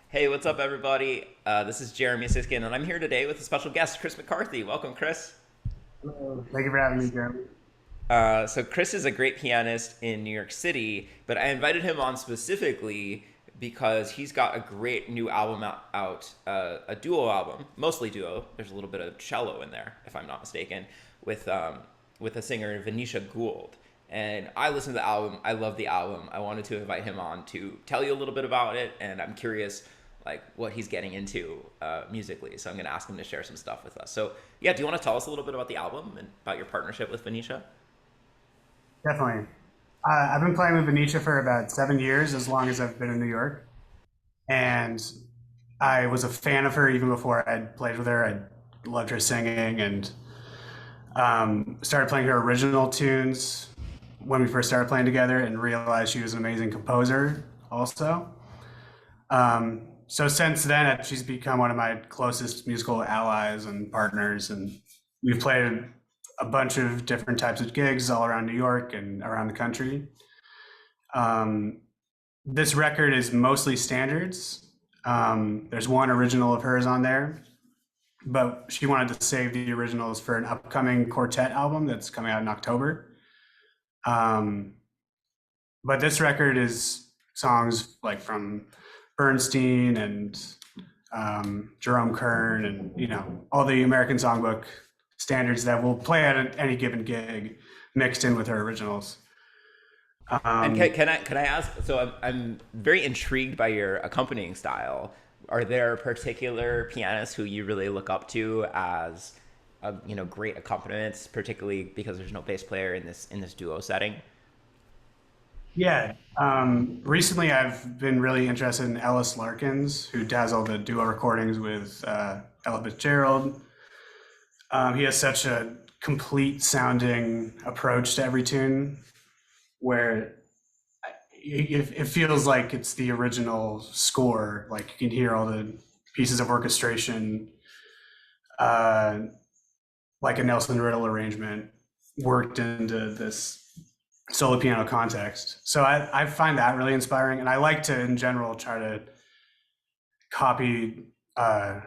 Hey, what's up, everybody? This is Jeremy Siskin, and I'm here today with a special guest, Chris McCarthy. Welcome, Chris. Hello. Thank you for having me, Jeremy. So, Chris is a great pianist in New York City, but I invited him on specifically because he's got a great new album a duo album, mostly duo. There's a little bit of cello in there, if I'm not mistaken, with with a singer, Venetia Gould. And I listened to the album. I love the album. I wanted to invite him on to tell you a little bit about it, and I'm curious like what he's getting into musically. So I'm going to ask him to share some stuff with us. So yeah, do you want to tell us a little bit about the album and about your partnership with Venetia? Definitely. I've been playing with Venetia for about 7 years, as long as I've been in New York. And I was a fan of her even before I'd played with her. I loved her singing and started playing her original tunes when we first started playing together and realized she was an amazing composer also. So since then, she's become one of my closest musical allies and partners. And we've played a bunch of different types of gigs all around New York and around the country. Um, this record is mostly standards. There's one original of hers on there, but she wanted to save the originals for an upcoming quartet album that's coming out in October. Um, but this record is songs like from Bernstein and Jerome Kern and all the American Songbook standards that we'll play at any given gig, mixed in with her originals. And Um, can I ask? So I'm very intrigued by your accompanying style. Are there particular pianists who you really look up to as great accompaniments, particularly because there's no bass player in this duo setting? yeah, recently I've been really interested in Ellis Larkins, who does all the duo recordings with Ella Fitzgerald. He has such a complete sounding approach to every tune where it feels like it's the original score. Like you can hear all the pieces of orchestration, uh, like a Nelson Riddle arrangement, worked into this solo piano context. So I find that really inspiring, and I like to, in general, try to copy uh,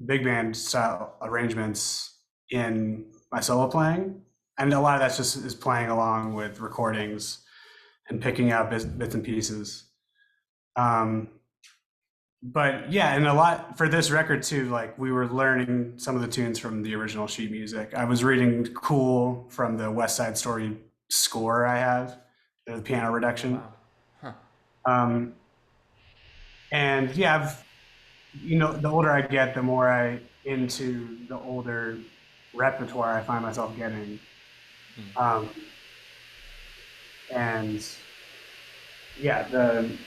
big band style arrangements in my solo playing, and a lot of that's just is playing along with recordings and picking out bits and pieces. Um, but yeah, and a lot for this record too. Like we were learning some of the tunes from the original sheet music. I was reading "Cool" from the West Side Story score I have, the piano Oh reduction. wow, huh? Um, and yeah, the older I get, the more I into the older repertoire I find myself getting. Hmm. Um, and yeah, the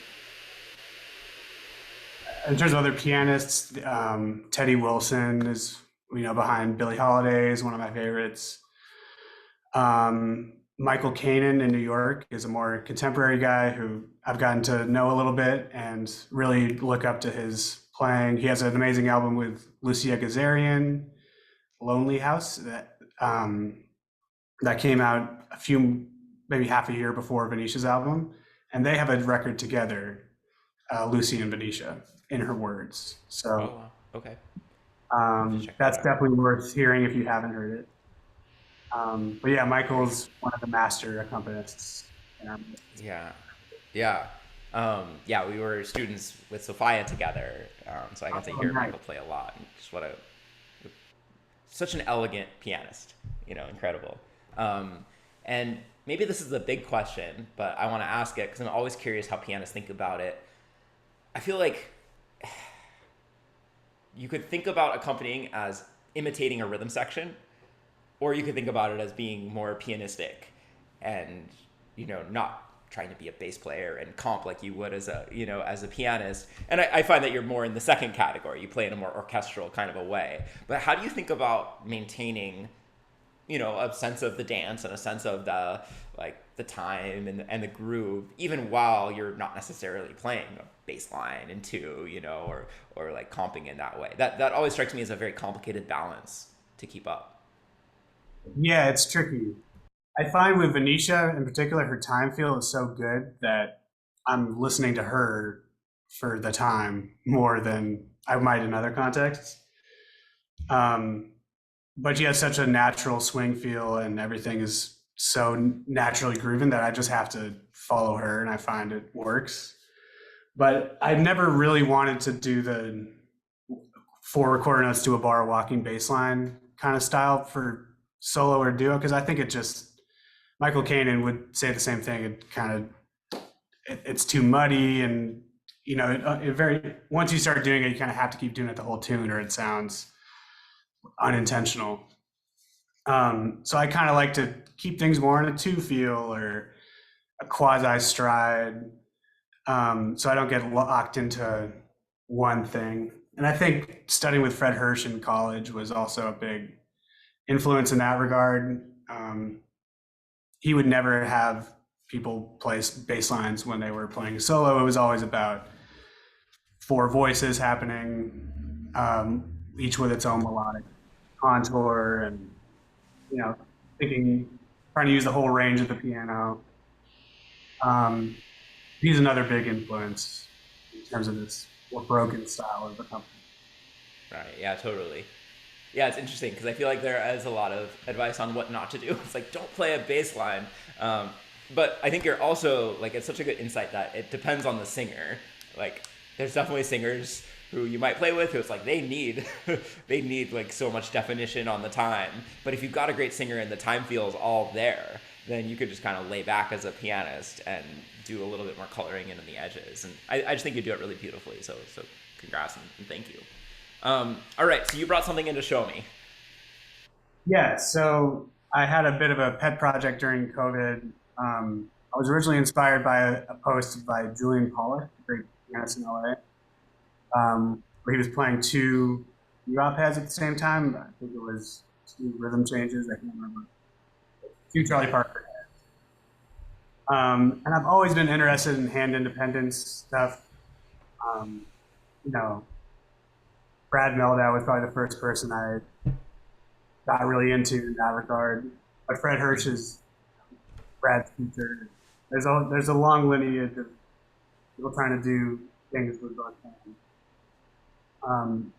in terms of other pianists, Teddy Wilson is behind Billie Holiday is one of my favorites. Michael Kanan in New York is a more contemporary guy who I've gotten to know a little bit and really look up to his playing. He has an amazing album with Lucia Gazarian, Lonely House, that came out maybe half a year before Venetia's album, and they have a record together, Lucy and Venetia, in her words. Oh So wow, okay. I'll have to check that that's out. definitely worth hearing if you haven't heard it. But yeah, Michael's one of the master accompanists in our music. Yeah, yeah, yeah. We were students with Sophia together, so I got to Oh, hear nice. Michael play a lot. And just such an elegant pianist, incredible. Um, and maybe this is a big question, but I want to ask it because I'm always curious how pianists think about it. I feel like you could think about accompanying as imitating a rhythm section, or you could think about it as being more pianistic and not trying to be a bass player and comp like you would as a pianist. And I find that you're more in the second category. You play in a more orchestral kind of a way. But how do you think about maintaining a sense of the dance and a sense of the time and the groove, even while you're not necessarily playing a bass line and two, or like comping in that way? That always strikes me as a very complicated balance to keep up. Yeah, it's tricky. I find with Venetia in particular, her time feel is so good that I'm listening to her for the time more than I might in other contexts. Um, but she has such a natural swing feel, and everything is so naturally grooving that I just have to follow her, and I find it works. But I never really wanted to do the four recorder notes to a bar walking bass line kind of style for solo or duo, because I think it just, Michael Kanan would say the same thing. It kind of, it's too muddy, and it very, once you start doing it, you kind of have to keep doing it the whole tune, or it sounds unintentional. So I kind of like to keep things more in a two feel or a quasi stride, so I don't get locked into one thing. And I think studying with Fred Hirsch in college was also a big influence in that regard. He would never have people play bass lines when they were playing solo. It was always about four voices happening, each with its own melodic contour, and trying to use the whole range of the piano. He's another big influence in terms of this more broken style of the company. Right. Yeah, totally. Yeah, it's interesting because I feel like there is a lot of advice on what not to do. It's like, don't play a bass line. But I think you're also, like, it's such a good insight that it depends on the singer. Like, there's definitely singers who you might play with who it's like they need like so much definition on the time. But if you've got a great singer and the time feels all there, then you could just kind of lay back as a pianist and do a little bit more coloring in the edges. And I just think you do it really beautifully. So congrats and thank you. All right, so you brought something in to show me. Yeah, so I had a bit of a pet project during COVID. I was originally inspired by a post by Julian Pollock, a great pianist in LA, where he was playing two bebop heads at the same time. I think it was two rhythm changes. I can't remember. Two Charlie Parker heads. And I've always been interested in hand independence stuff. You know, Brad Meldau was probably the first person I got really into in that regard. But Fred Hirsch is Brad's teacher. There's a long lineage of people trying to do things with both hands.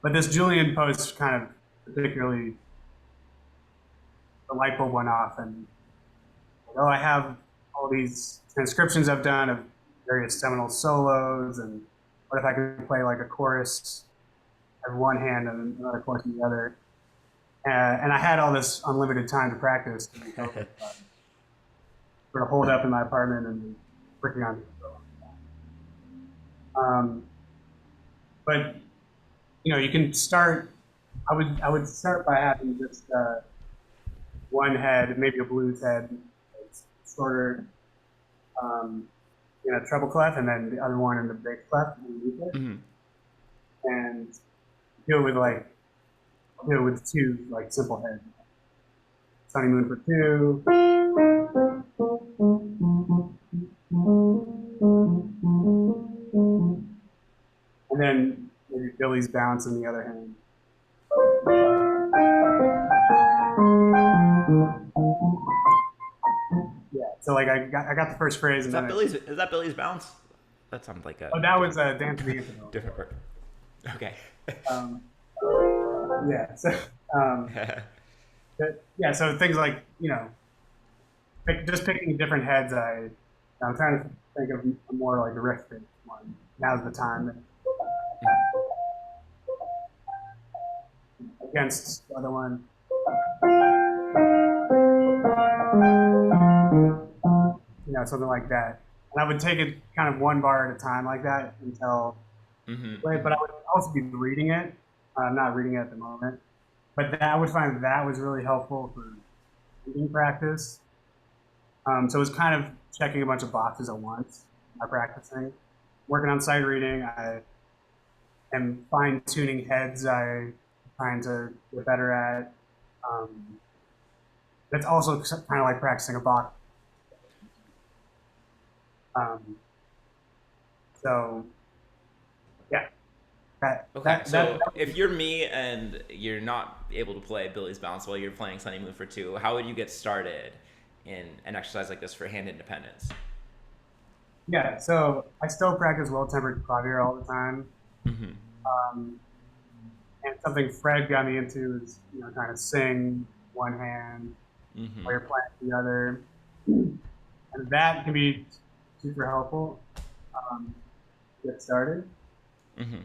But this Julian post kind of particularly, the light bulb went off, and I have all these transcriptions I've done of various seminal solos, and what if I could play like a chorus in one hand and another chorus in the other? And I had all this unlimited time to practice, and sort of holed up in my apartment and working on it. But you can start. I would start by having just one head, maybe a blues head, shorter, in a treble clef, and then the other one in the bass clef underneath it. Mm-hmm. And do it with two like simple heads. Sunny Moon for two. And then maybe Billy's Bounce in the other hand. Yeah, so like I got the first phrase. Is that Billy's Bounce? That sounds like a. Oh, that was Dance of the Infidel. Different word. Okay. Yeah. So. Yeah. So things like just picking different heads. I'm trying to think of a more like a riff-based one. Now's the time. Against the other one. Something like that. And I would take it kind of one bar at a time like that until but I would also be reading it. I'm not reading it at the moment. But I would find that was really helpful for reading practice. So it was kind of checking a bunch of boxes at once by practicing. Working on sight reading, I am fine-tuning heads I'm trying to get better at. That's also kind of like practicing a Bach. So, yeah. If you're me and you're not able to play Billy's Bounce while you're playing Sunny Moon for two, how would you get started in an exercise like this for hand independence? Yeah, so I still practice well-tempered clavier all the time. Mm-hmm. Um, and something Fred got me into is, trying to sing one hand Mm-hmm. while you're playing the other. And that can be super helpful to get started. Mm-hmm.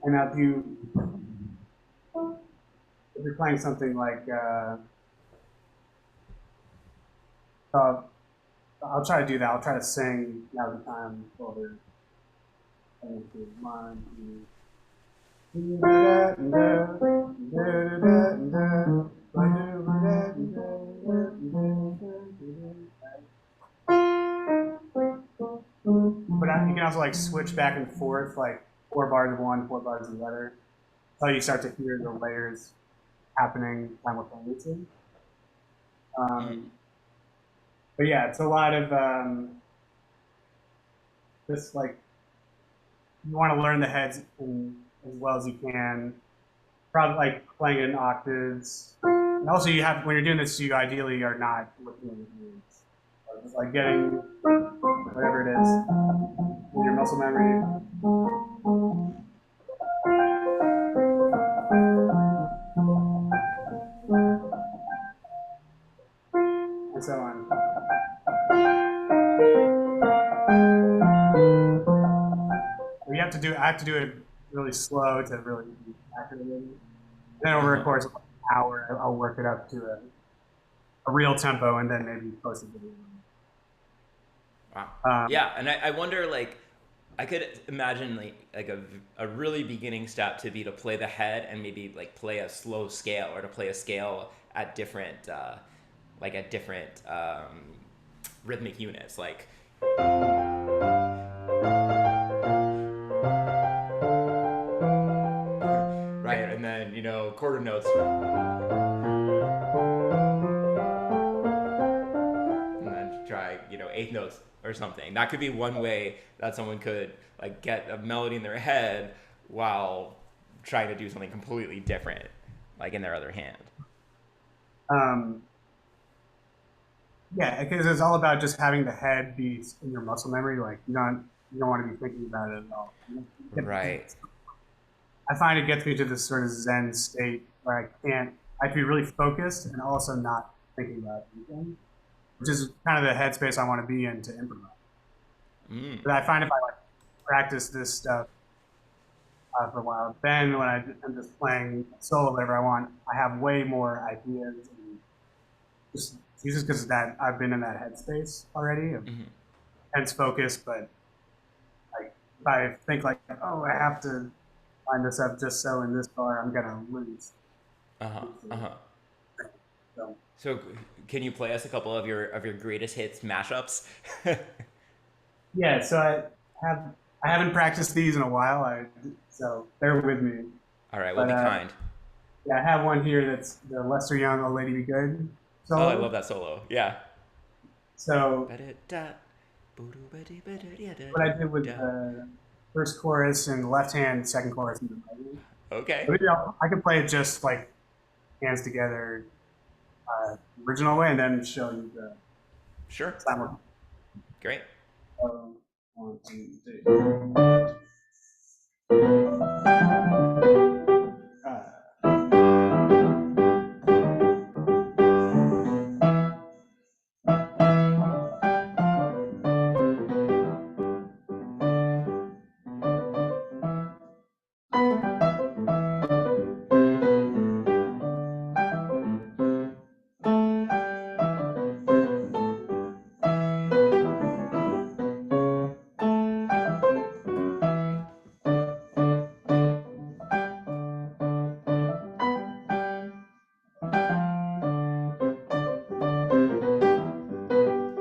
And now if you're playing something like, uh, I'll try to do that. I'll try to sing now the time over. One, two, but you can also like switch back and forth, like 4 bars of one, 4 bars of the other, until you start to hear the layers happening simultaneously. Mm. Um, but yeah, it's a lot of this like you want to learn the heads as well as you can. Probably like playing in octaves. And also, you have when you're doing this, you ideally are not looking at your hands. So just like getting whatever it is in your muscle memory, and so on. You have to do. I have to do it really slow to really be accurate. And then over a Uh-huh. course of like an hour, I'll work it up to a real tempo, and then maybe post a video. Wow. Um, Yeah, and I wonder like I could imagine like a really beginning step to be to play the head and maybe like play a slow scale or to play a scale at different like at different rhythmic units like right and then quarter notes and then try eighth notes or something. That could be one way that someone could like get a melody in their head while trying to do something completely different like in their other hand. um, yeah, because it's all about just having the head be in your muscle memory. Like you don't want to be thinking about it at all. Right. I find it gets me to this sort of Zen state where I have to be really focused and also not thinking about anything, which is kind of the headspace I want to be in to improvise. Mm. But I find if I like practice this stuff for a while, then when I'm just playing solo whatever I want, I have way more ideas and just because of that I've been in that headspace already of Hmm. intense focus. But like if I think like, oh, I have to line this up just so in this bar I'm gonna lose. Uh-huh. Uh-huh. So So can you play us a couple of your greatest hits mashups? yeah, so have I haven't practiced these in a while, so bear with me. All right, we'll But be kind. yeah, I have one here that's the Lester Young "Oh Lady Be Good" Oh, I love solo. that solo. Yeah. So Ba-da-da. what I did with Boo-doo-ba-dee-ba-da-dee-da-dee-da. the first chorus in the left hand, second chorus in the right hand. Okay. But maybe I could play it just like hands together, original way, and then show you the Sure. simultaneous. Great. One, two, three.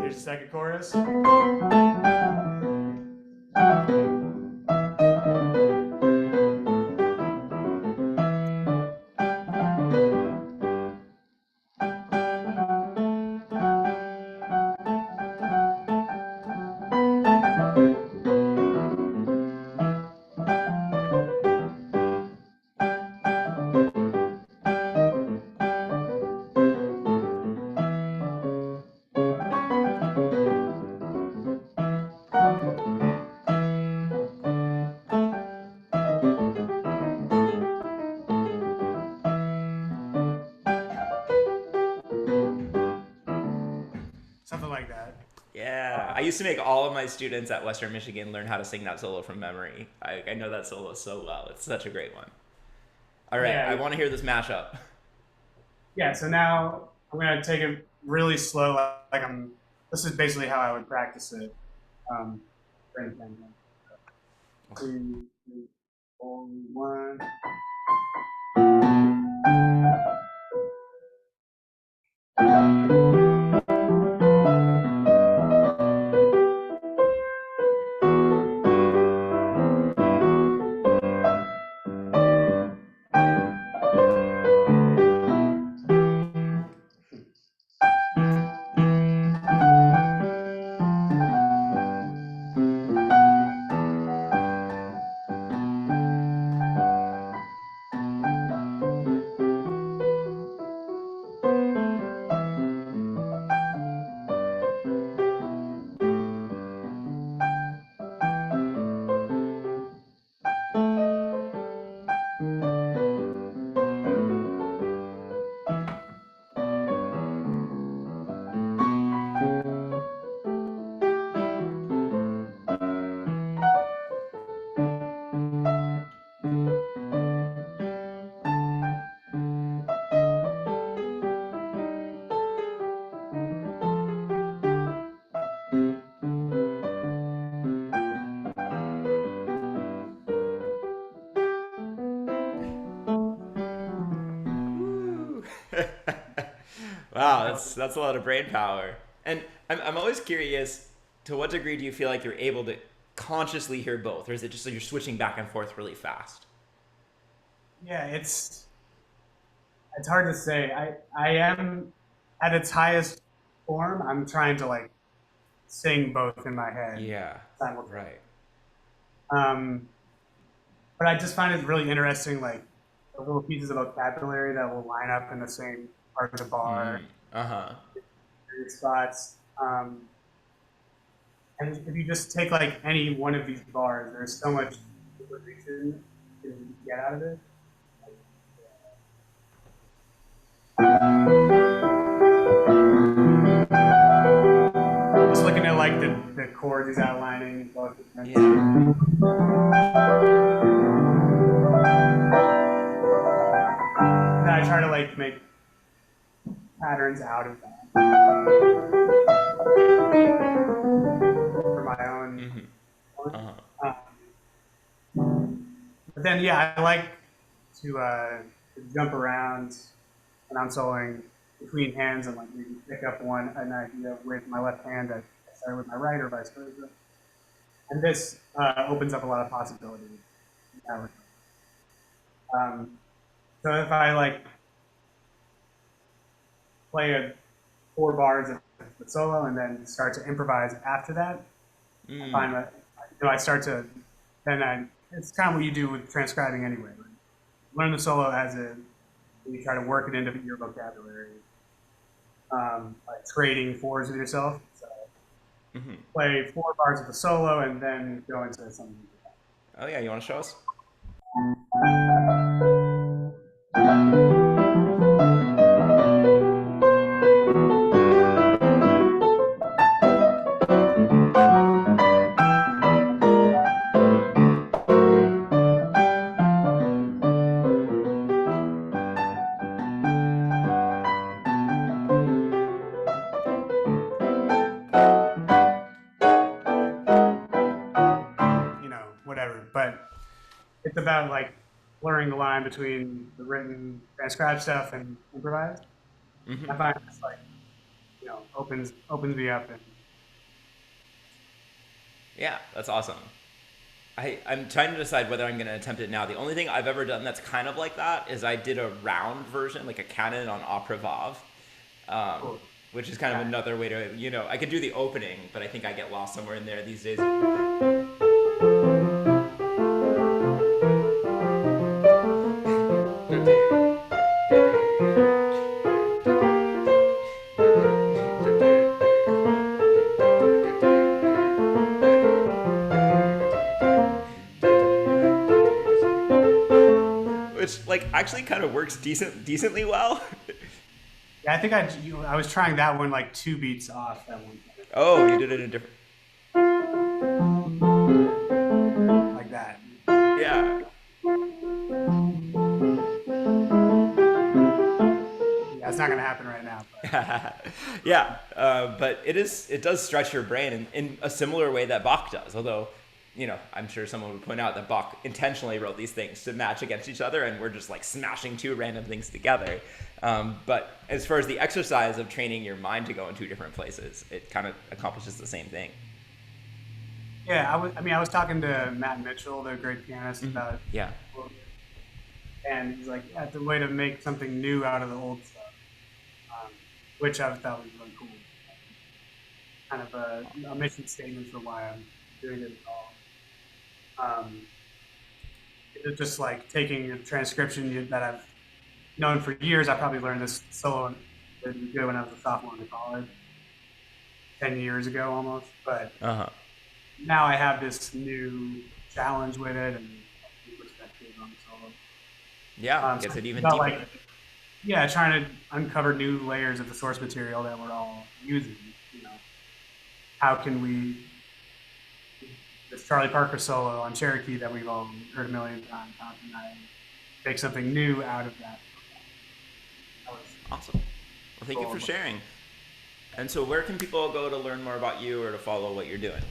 Here's the second chorus. Yeah, I used to make all of my students at Western Michigan learn how to sing that solo from memory. I know that solo so well. It's such a great one. All right, I Yeah, want to hear this mashup. yeah. So now I'm gonna take it really slow. Like I'm. This is basically how I would practice it. Um, for anything. Two, three, four, one. Woo. Wow, that's a lot of brain power. And I'm always curious, to what degree do you feel like you're able to consciously hear both, or is it just like you're switching back and forth really fast? Yeah, it's hard to say. I am at its highest form. I'm trying to like sing both in my head Yeah, simultaneously. right. Um, but I just find it really interesting, like the little pieces of vocabulary that will line up in the same part of the bar, Mm, uh-huh. various spots. And if you just take like any one of these bars, there's so much information you can get out of it. Just looking at like the chords he's outlining, both Yeah. and I try to like make patterns out of that for my own. Mm-hmm. Uh-huh. But then, yeah, I like to jump around when I'm soloing between hands and like maybe pick up an idea with my left hand that I started with my right or vice versa. And this opens up a lot of possibilities. Um, so if I like play 4 bars of the solo and then start to improvise after that, I Mm. find that I start to it's kind of what you do with transcribing anyway. Right? Learn the solo as you try to work it into your vocabulary, like trading fours with yourself. So Mm-hmm. play 4 bars of the solo and then go into something. Oh yeah, you want to show us? Whatever. But it's about like blurring the line between the written transcribed stuff and improvised. Mm-hmm. I find it's like opens me up and Yeah, that's awesome. I'm trying to decide whether I'm going to attempt it now. The only thing I've ever done that's kind of like that is I did a round version, like a canon on Opera Vav, um, cool. which is kind of another way to, I could do the opening, but I think I get lost somewhere in there these days. Which like actually kind of works decently well. Yeah, I think I was trying that one like 2 beats off that one. Oh, you did it in a different. like that. Yeah. Yeah, it's not going to happen right now. Yeah, but it does stretch your brain in a similar way that Bach does. Although, I'm sure someone would point out that Bach intentionally wrote these things to match against each other, and we're just like smashing two random things together. But as far as the exercise of training your mind to go in two different places, it kind of accomplishes the same thing. Yeah, I was talking to Matt Mitchell, the great pianist, Mm-hmm. about it Yeah. a little bit, and he's like, yeah, it's a way to make something new out of the old stuff, um, which I thought was really cool. Kind of a mission statement for why I'm doing it at all. Um, it's just like taking a transcription that I've known for years. I probably learned this solo when I was a sophomore in college, 10 years ago almost. But Uh huh. now I have this new challenge with it and new perspective on solo. Yeah, So gets it it's even about deeper. like, yeah, trying to uncover new layers of the source material that we're all using. You know, how can we this Charlie Parker solo on Cherokee that we've all heard a million times, how can I make something new out of that? That was Awesome. Well, thank you for cool. sharing. And so, where can people go to learn more about you or to follow what you're doing?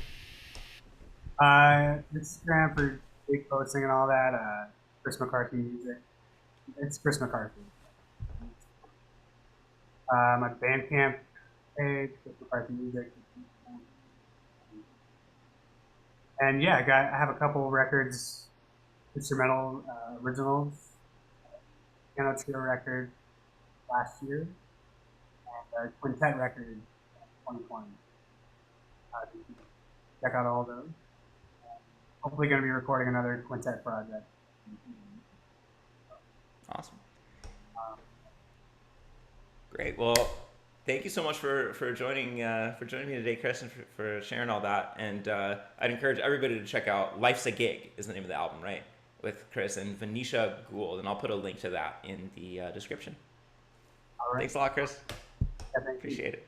Instagram for big posting and all that. Chris McCarthy music. It's Chris McCarthy. My Bandcamp page, Chris McCarthy music. And yeah, I have a couple records, instrumental originals, piano trio record last year, and a quintet record 2020. You can check out all those. Hopefully, going to be recording another quintet project. Awesome. Um, Great. Well, thank you so much for joining me today, Chris, and for sharing all that. And I'd encourage everybody to check out "Life's a Gig" is the name of the album, right? With Chris and Venetia Gould, and I'll put a link to that in the description. all right. Thanks a lot, Chris. Yeah, thank you. Appreciate it.